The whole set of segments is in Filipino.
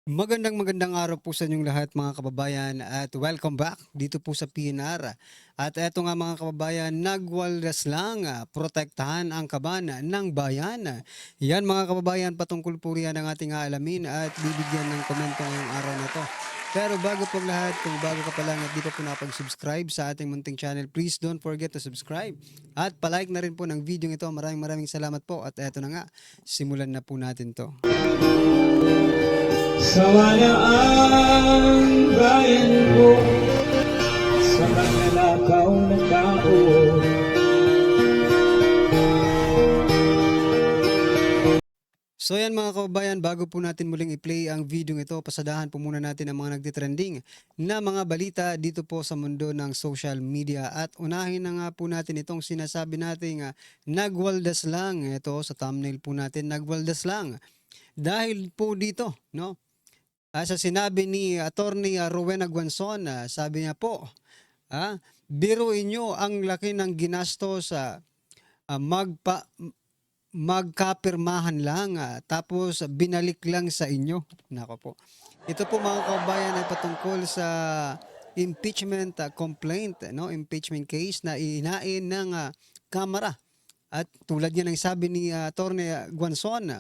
Magandang araw po sa inyong lahat mga kababayan at welcome back dito po sa PNR. At eto nga mga kababayan, nagwaldas lang protektahan ang kaban ng bayan. Yan mga kababayan, patungkol po riyan ang ating aalamin at bibigyan ng komento ngayong araw na to. Pero bago po ang lahat, kung bago ka pa lang at di pa po nakapag-subscribe sa ating munting channel, please don't forget to subscribe. At palike na rin po ng video ito. Maraming salamat po. At eto na nga, simulan na po natin to. Sawa na ang bayan ko sa pananakaw ng tao. So yan mga kababayan, bago po natin muling i-play ang video ito, pasadahan po muna natin ang mga nagtitrending na mga balita dito po sa mundo ng social media. At unahin na nga po natin itong sinasabi nating nagwaldas lang. Ito sa thumbnail po natin, nagwaldas lang. Dahil po dito, no? Sa sinabi ni Attorney Rowena Guanzon, sabi niya po, biruin nyo ang laki ng ginastos sa magkapirmahan lang tapos binalik lang sa inyo. Nako po. Ito po mga kababayan ay patungkol sa impeachment complaint, no? Impeachment case na inain ng Kamara. At tulad yan ng sabi ni Attorney Guanzon,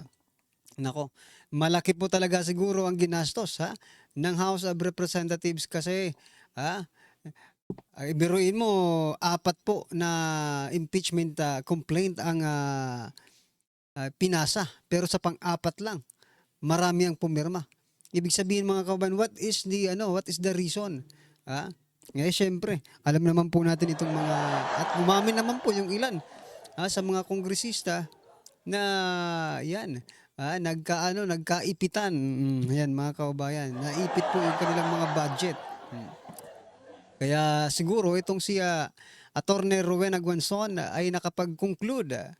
nako, malaki po talaga siguro ang ginastos ng House of Representatives kasi ha, biruin mo apat po na impeachment complaint ang pinasa, pero sa pang-apat lang marami ang pumirma. Ibig sabihin mga kababayan, what is the reason? Syempre, alam naman po natin itong mga, at umamin naman po yung ilan sa mga kongresista na yan, nagkaipitan. Yan mga kababayan, naipit po yung kanilang mga budget. Kaya siguro itong si Attorney Rowena Guanzon ay nakapag-conclude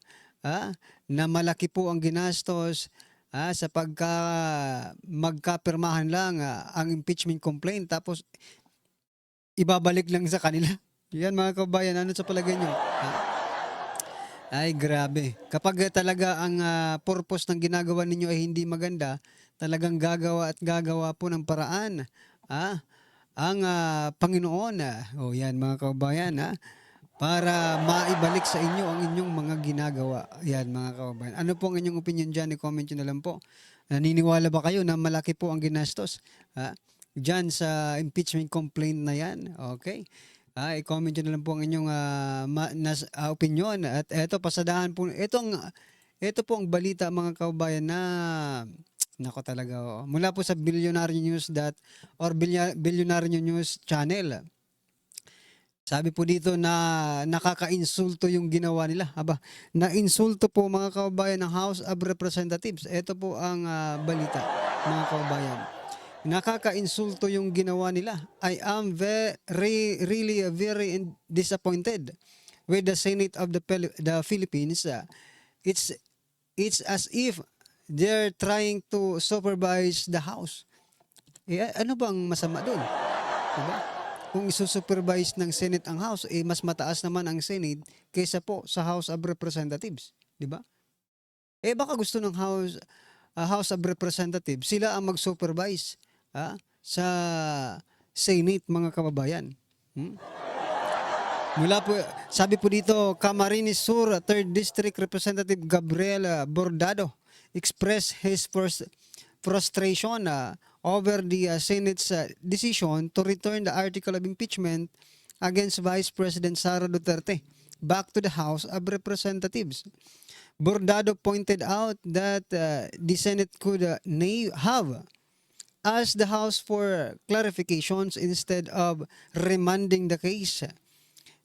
na malaki po ang ginastos sa magkapirmahan lang ang impeachment complaint tapos ibabalik lang sa kanila. Yan mga kabayan, ano sa palagay nyo? Ay grabe. Kapag talaga ang purpose ng ginagawa ninyo ay hindi maganda, talagang gagawa at gagawa po ng paraan. Ang Panginoon, o yan mga kabayan, para maibalik sa inyo ang inyong mga ginagawa. Yan mga kababayan. Ano po ang inyong opinion dyan? I-comment nyo na lang po. Naniniwala ba kayo na malaki po ang ginastos dyan sa impeachment complaint na yan? Okay. I-comment nyo na lang po ang inyong opinion. At eto, pasadahan po. Ito po ang balita mga kababayan na nako talaga. Mula po sa Billionaire News Billionaire News Channel. Sabi po dito na nakaka-insulto yung ginawa nila. Na-insulto po mga kababayan ng House of Representatives. Ito po ang balita mga kababayan. Nakaka-insulto yung ginawa nila. I am really very disappointed with the Senate of the Philippines. It's as if they're trying to supervise the House. Ano bang masama doon? Diba? Kung isusupervise ng Senate ang House, mas mataas naman ang Senate kaysa po sa House of Representatives. Di ba? Baka gusto ng House of Representatives, sila ang mag-supervise sa Senate, mga kababayan. Mula po, sabi po dito, Camarines Sur 3rd District Representative Gabriel Bordado expressed his frustration over the Senate's decision to return the article of impeachment against Vice President Sara Duterte back to the House of Representatives. Bordado pointed out that the Senate could have asked the House for clarifications instead of remanding the case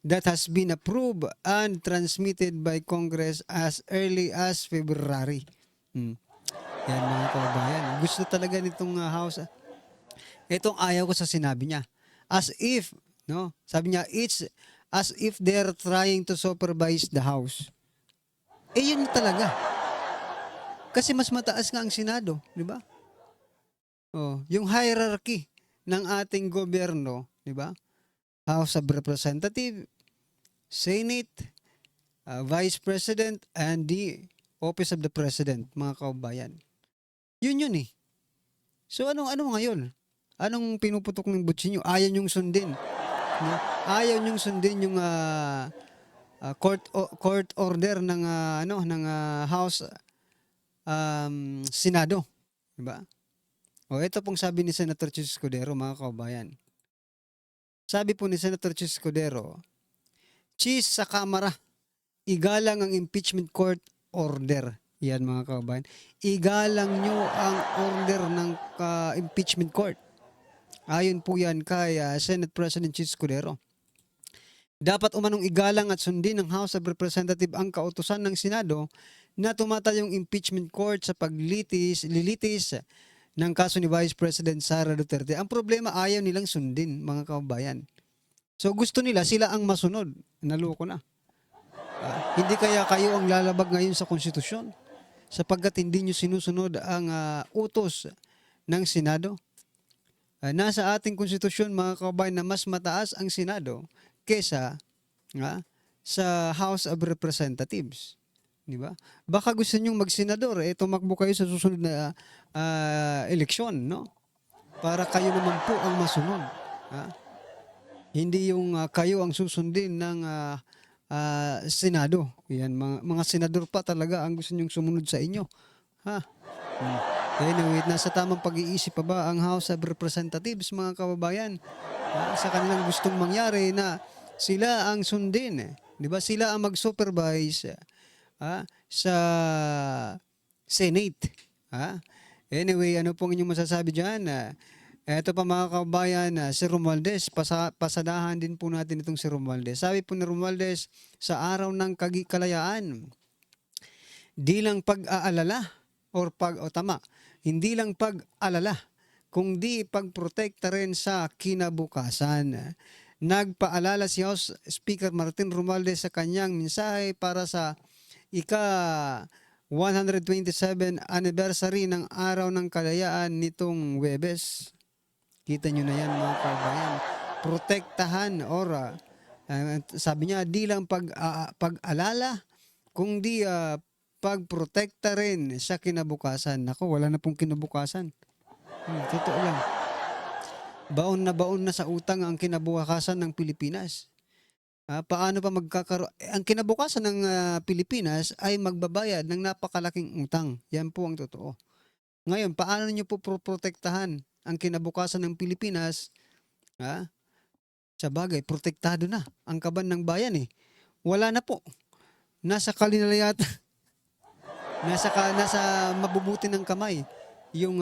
that has been approved and transmitted by Congress as early as February. Yan mga kababayan. Gusto talaga nitong House. Itong ayaw ko sa sinabi niya. As if, no? Sabi niya, it's as if they're trying to supervise the House. Yun talaga. Kasi mas mataas nga ang Senado, di ba? Yung hierarchy ng ating gobyerno, di ba? House of Representatives, Senate, Vice President, and the Office of the President, mga kababayan. Yun eh. So ano ngayon? Anong pinuputok ng butsi niyo? Ayaw niyong sundin, 'no? Ayaw niyong sundin yung, court order ng, House, Senado, 'di ba? O ito pong sabi ni Senator Chis Escudero, mga kababayan. Sabi po ni Senator Chis Escudero, "Chis sa Kamara, igalang ang impeachment court order." Yan mga kababayan. Igalang nyo ang order ng impeachment court. Ayon po yan kay Senate President Chis Escudero. Dapat umanong igalang at sundin ng House of Representatives ang kautusan ng Senado na tumatayong impeachment court sa lilitis ng kaso ni Vice President Sara Duterte. Ang problema, ayaw nilang sundin, mga kababayan. So gusto nila sila ang masunod. Naloko na. Hindi kaya kayo ang lalabag ngayon sa konstitusyon sapagkat hindi nyo sinusunod ang utos ng Senado. Nasa ating konstitusyon, mga kababayan, na mas mataas ang Senado kesa sa House of Representatives. Di ba? Baka gusto nyong magsenador, tumakbo kayo sa susunod na eleksyon, no? Para kayo naman po ang masunod. Hindi yung kayo ang susundin ng Senado. Yan, mga senador pa talaga ang gusto nyong sumunod sa inyo. Anyway, nasa tamang pag-iisip pa ba ang House of Representatives, mga kababayan? Sa kanilang gustong mangyari na sila ang sundin. Di ba? Sila ang mag-supervise sa Senate. Anyway, ano pong inyong masasabi dyan? Eto pa mga kababayan, si Romualdez, pasadahan din po natin itong si Romualdez. Sabi po ni Romualdez, sa araw ng kalayaan, di lang pag-aalala hindi lang pag-alala, kundi pagprotekta rin sa kinabukasan. Nagpaalala si House Speaker Martin Romualdez sa kanyang mensahe para sa ika-127 anniversary ng Araw ng Kalayaan nitong Huwebes. Kita nyo na yan, mga kababayan. Protektahan sabi niya, di lang pag-alala, kundi pagprotekta rin sa kinabukasan. Nako, wala na pong kinabukasan. Totoo lang. Baon na sa utang ang kinabukasan ng Pilipinas. Paano pa magkakaroon? Ang kinabukasan ng Pilipinas ay magbabayad ng napakalaking utang. Yan po ang totoo. Ngayon, paano nyo po protektahan ang kinabukasan ng Pilipinas? Sa bagay, protektado na ang kaban ng bayan eh. Wala na po. Nasa kalinaliyata. Nasa mabubuti ng kamay yung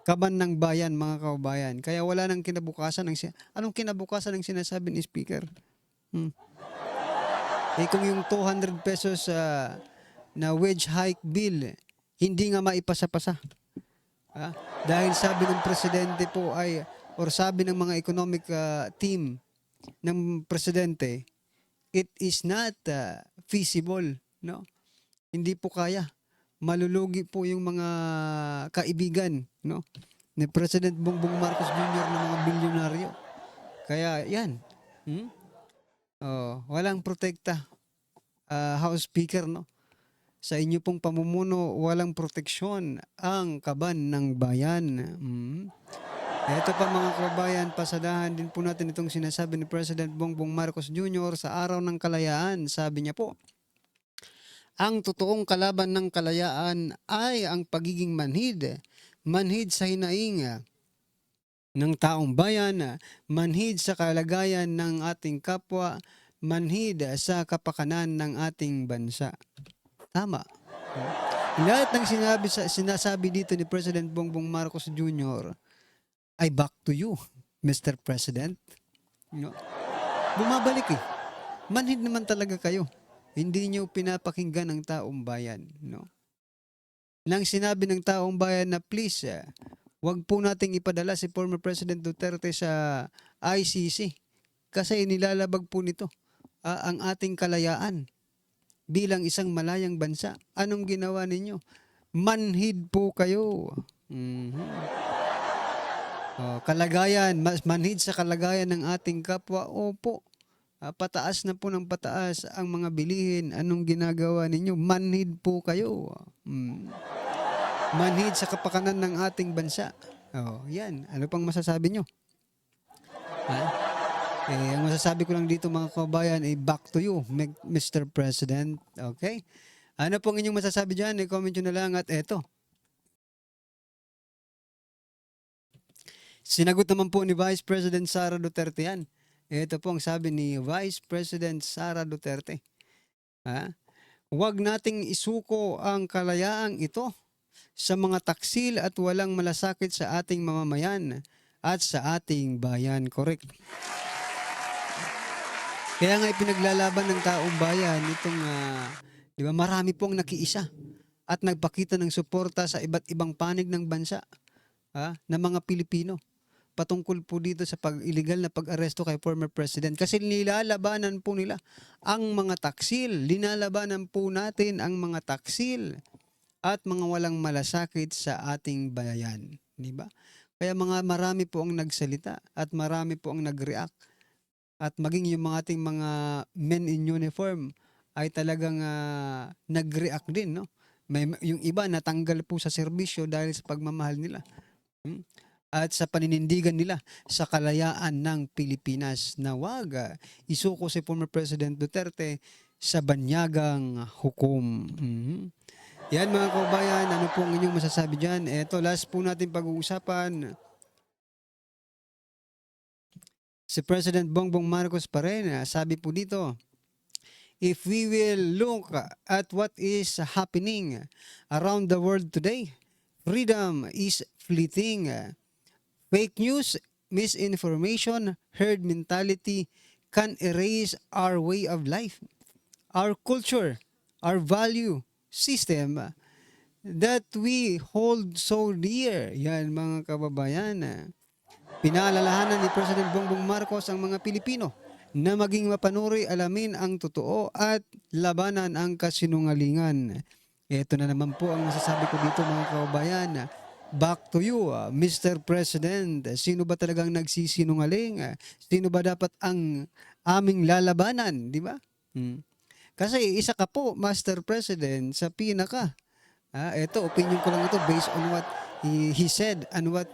kaban ng bayan, mga kababayan. Kaya wala nang kinabukasan. Anong kinabukasan ng sinasabi ni Speaker? Kung yung 200 pesos na wage hike bill, hindi nga maipasa-pasa. Dahil sabi ng presidente po sabi ng mga economic team ng presidente, it is not feasible, no? Hindi po kaya. Malulugi po yung mga kaibigan, no, ni President Bongbong Marcos Jr. ng mga bilyonaryo. Kaya yan. Walang protekta. House Speaker, no? Sa inyo pong pamumuno, walang proteksyon ang kaban ng bayan. Ito pa mga kababayan, pasadahan din po natin itong sinasabi ni President Bongbong Marcos Jr. sa Araw ng Kalayaan. Sabi niya po, ang totoong kalaban ng kalayaan ay ang pagiging manhid sa hinaing ng taong bayan, manhid sa kalagayan ng ating kapwa, manhid sa kapakanan ng ating bansa. Tama. Lahat ng sinasabi dito ni President Bongbong Marcos Jr. ay back to you, Mr. President. No? Bumabalik eh. Manhid naman talaga kayo. Hindi nyo pinapakinggan ang taong bayan, no? Nang sinabi ng taong bayan na please, wag po nating ipadala si former President Duterte sa ICC kasi inilalabag po nito ang ating kalayaan bilang isang malayang bansa. Anong ginawa ninyo? Manhid po kayo. Kalagayan, manhid sa kalagayan ng ating kapwa. Opo. Pataas na po ng pataas ang mga bilihin. Anong ginagawa ninyo? Manhid po kayo. manhid sa kapakanan ng ating bansa. Oh, yan. Ano pang masasabi nyo? Ha? Ang masasabi ko lang dito mga kabayan ay back to you, Mr. President. Okay? Ano pong inyong masasabi dyan? I-comment nyo na lang at eto. Sinagot naman po ni Vice President Sara Duterte yan. Ito po ang sabi ni Vice President Sara Duterte. Ha? Huwag nating isuko ang kalayaang ito sa mga taksil at walang malasakit sa ating mamamayan at sa ating bayan. Correct. Kaya nga ipinaglalaban ng taong bayan itong, di ba, marami pong nakiisa at nagpakita ng suporta sa iba't ibang panig ng bansa, ng mga Pilipino patungkol po dito sa illegal na pag-aresto kay former president. Kasi nilalabanan po nila ang mga taksil, linalabanan po natin ang mga taksil at mga walang malasakit sa ating bayan, di ba? Kaya marami po ang nagsalita at marami po ang nag-react. At maging yung mga ating mga men in uniform ay talagang nag-react din, no? Yung iba natanggal po sa serbisyo dahil sa pagmamahal nila. At sa paninindigan nila sa kalayaan ng Pilipinas na wag isuko si former President Duterte sa banyagang hukom. Yan mga kabayan, ano po ang inyong masasabi dyan? Eto, last po natin pag-uusapan. Si President Bongbong Marcos pa rin, sabi po dito, if we will look at what is happening around the world today, freedom is fleeting. Fake news, misinformation, herd mentality can erase our way of life, our culture, our value system that we hold so dear. Yan mga kababayan. Pinaalalahanan ni President Bongbong Marcos ang mga Pilipino na maging mapanuri, alamin ang totoo at labanan ang kasinungalingan. Ito na naman po ang masasabi ko dito mga kababayan. Back to you, Mr. President. Sino ba talagang nagsisinungaling? Sino ba dapat ang aming lalabanan? Di ba? Kasi isa ka po, Master President, sa pinaka. Ito, opinion ko lang ito based on what he said and what,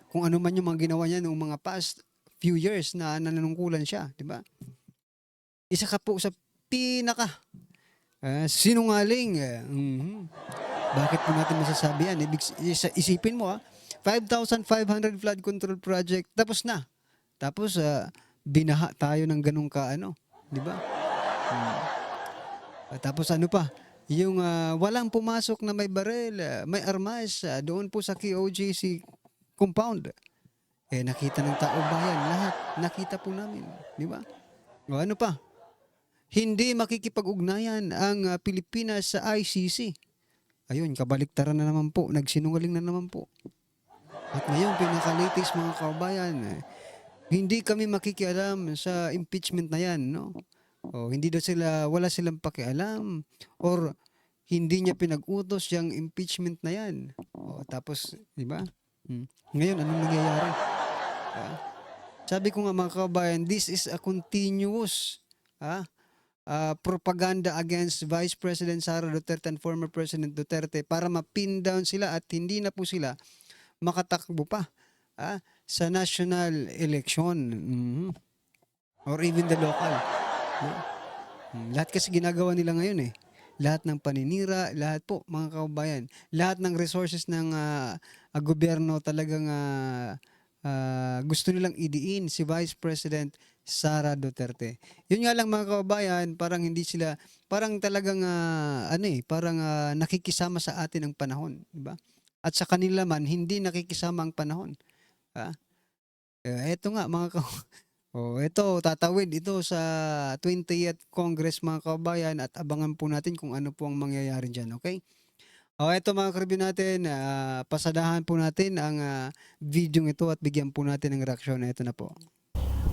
kung ano man yung mga ginawa niya noong mga past few years na nanunungkulan siya. Di ba? Isa ka po sa pinaka sinungaling. Bakit po natin masasabi yan? Isipin mo 5,500 flood control project, tapos na. Tapos binaha tayo ng ganung di ba? Tapos ano pa? Yung walang pumasok na may barel, may armas doon po sa KOJC compound. Nakita ng tao bayan, lahat nakita po namin, di ba? O ano pa? Hindi makikipag-ugnayan ang Pilipinas sa ICC. Ayun, kabaliktaran na naman po. Nagsinungaling na naman po. At ngayon, pinaka-latest mga kabayan, hindi kami makikialam sa impeachment na yan, no? O, hindi daw wala silang pakialam or hindi niya pinag-utos yung impeachment na yan. O, tapos, di ba? Ngayon, anong nangyayari? Sabi ko nga mga kabayan, this is a continuous propaganda against Vice President Sara Duterte and former President Duterte para ma-pin down sila at hindi na po sila makatakbo pa sa national election or even the local. Lahat kasi ginagawa nila ngayon Lahat ng paninira, lahat po mga kababayan, lahat ng resources ng gobyerno talagang gusto nilang idiin si Vice President Sara Duterte. Yun nga lang mga kababayan, parang hindi sila, parang talagang parang nakikisama sa atin ang panahon, di ba? At sa kanila man hindi nakikisama ang panahon. Eto nga mga ito tatawid ito sa 20th Congress mga kababayan at abangan po natin kung ano po ang mangyayari diyan, okay? Ito mga ka-review natin, pasadahan po natin ang video ito at bigyan po natin ng reaksyon. Ito na po.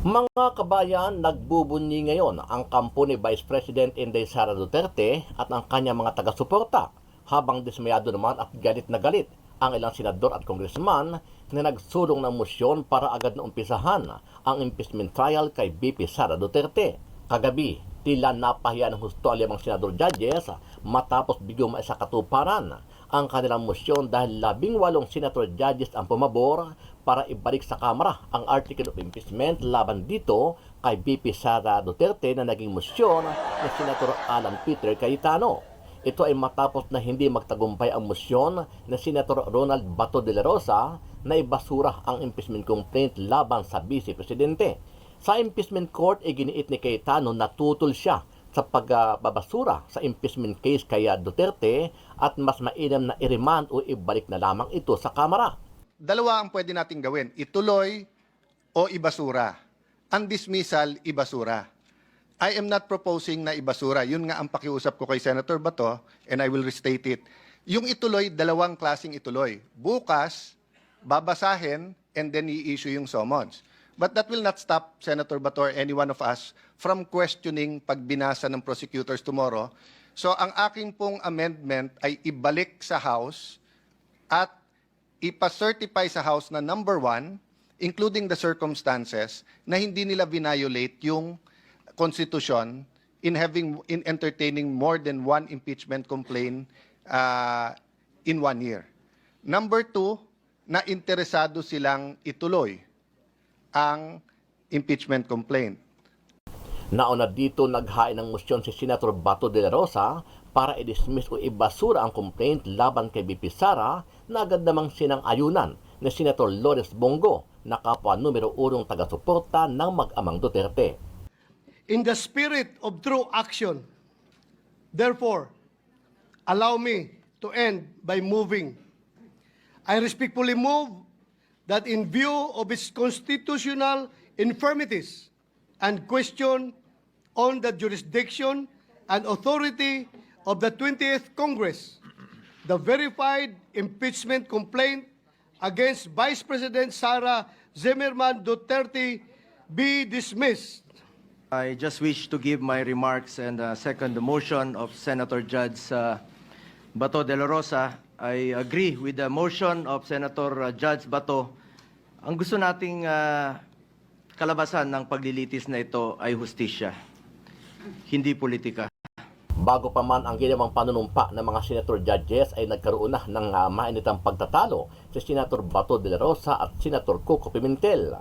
Mga kabayan, nagbubunyi ngayon ang kampo ni Vice President Inday Sara Duterte at ang kanyang mga taga-suporta habang dismayado naman at galit na galit ang ilang senador at congressman na nagsulong ng motion para agad na umpisahan ang impeachment trial kay VP Sara Duterte. Kagabi, tila napahiya ng husto ang limang senador judges matapos bigyong maisakatuparan ang kanilang motion dahil 18 senator judges ang pumabor para ibalik sa Kamara ang article of impeachment laban dito kay VP Sara Duterte na naging motion ni Senator Alan Peter Cayetano. Ito ay matapos na hindi magtagumpay ang motion ni Senator Ronald Bato de la Rosa na ibasura ang impeachment complaint laban sa Vice Presidente. Sa impeachment court, iginiit ni Cayetano na tutol siya sa pagbabasura sa impeachment case kay Duterte at mas mainam na i-remand o ibalik na lamang ito sa Kamara. Dalawa ang pwede nating gawin, ituloy o ibasura. Ang dismissal, ibasura. I am not proposing na ibasura. Yun nga ang pakiusap ko kay Senator Bato, and I will restate it. Yung ituloy, dalawang klaseng ituloy. Bukas, babasahin, and then i-issue yung summons. But that will not stop Senator Bato or any one of us from questioning pag binasa ng prosecutors tomorrow. So ang aking pong amendment ay ibalik sa House at ipa-certify sa House na number 1, including the circumstances, na hindi nila violate yung Constitution in entertaining more than one impeachment complaint in 1 year. Number 2, na interesado silang ituloy ang impeachment complaint. Nauna dito naghain ng motion si Senator Bato de la Rosa para i-dismiss o ibasura ang complaint laban kay VP Sara na agad namang sinang-ayunan ni Senator Lourdes Bongo na kapwa numero 1 taga-suporta ng mag-amang Duterte. In the spirit of true action, therefore, allow me to end by moving. I respectfully move that in view of its constitutional infirmities and question on the jurisdiction and authority of the 20th Congress, the verified impeachment complaint against Vice President Sara Zimmerman Duterte be dismissed. I just wish to give my remarks and second the motion of Senator Judge Bato de la Rosa. I agree with the motion of Senator Judge Bato. Ang gusto nating kalabasan ng paglilitis na ito ay hustisya, hindi politika. Bago pa man ang ginawang panunumpa ng mga senator judges ay nagkaroon na ng mainitang pagtatalo si Senator Bato de la Rosa at Senator Coco Pimentel.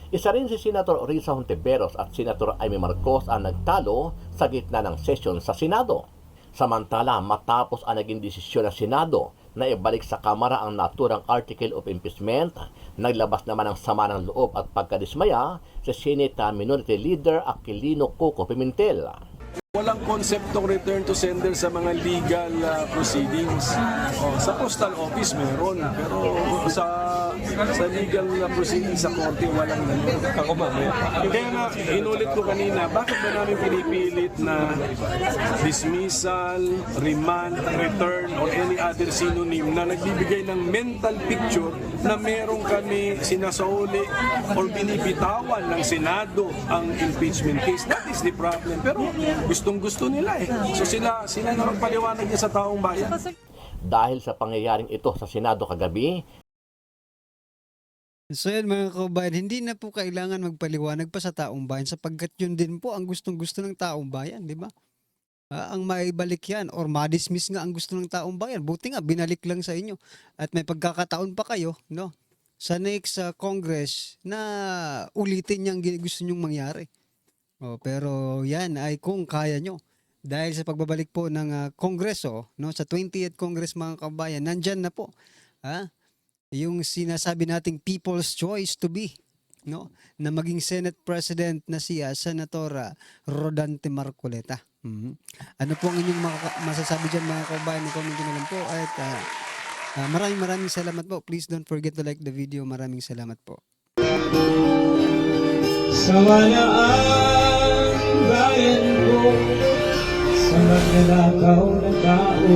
Isa rin si Senator Risa Hontiveros at Senator Amy Marcos ang nagtalo sa gitna ng sesyon sa Senado. Samantala, matapos ang naging desisyon ng Senado na ibalik sa Kamara ang naturang article of impeachment, naglabas naman ng sama ng loob at pagkadismaya si Senate Minority Leader Aquilino Coco Pimentel. Walang konseptong return to sender sa mga legal proceedings. Sa postal office meron, pero sa legal proceedings sa korte walang ganun. Ako mamaya. Kaya nga, inulit ko kanina, bakit ba namin pinipilit na dismissal, remand, return, or any other synonym na nagbibigay ng mental picture na meron kami sinasauli or binibitawan ng Senado ang impeachment case. That is the problem. Pero gustong-gusto nila eh. So sila na magpaliwanag niya sa taong bayan. Dahil sa pangyayaring ito sa Senado kagabi, So yan mga kabayan, hindi na po kailangan magpaliwanag pa sa taong bayan sapagkat yun din po ang gustong-gusto ng taong bayan, di ba? Ang maibalik yan or ma-dismiss nga ang gusto ng taong bayan. Buti nga, binalik lang sa inyo. At may pagkakataon pa kayo, no? Sa next Congress na ulitin niyang gusto nyong mangyari. Pero yan ay kung kaya nyo. Dahil sa pagbabalik po ng Kongreso, no, sa 20th Congress mga kabayan, nandyan na po. Yung sinasabi nating people's choice to be, no, na maging Senate President na siya, Senator Rodante Marcoleta. Ano po ang inyong masasabi dyan mga kabayan? I-comment nyo na lang po. At maraming salamat po. Please don't forget to like the video. Maraming salamat po. Sawalaan bayan ko sa magnanakaw na tao.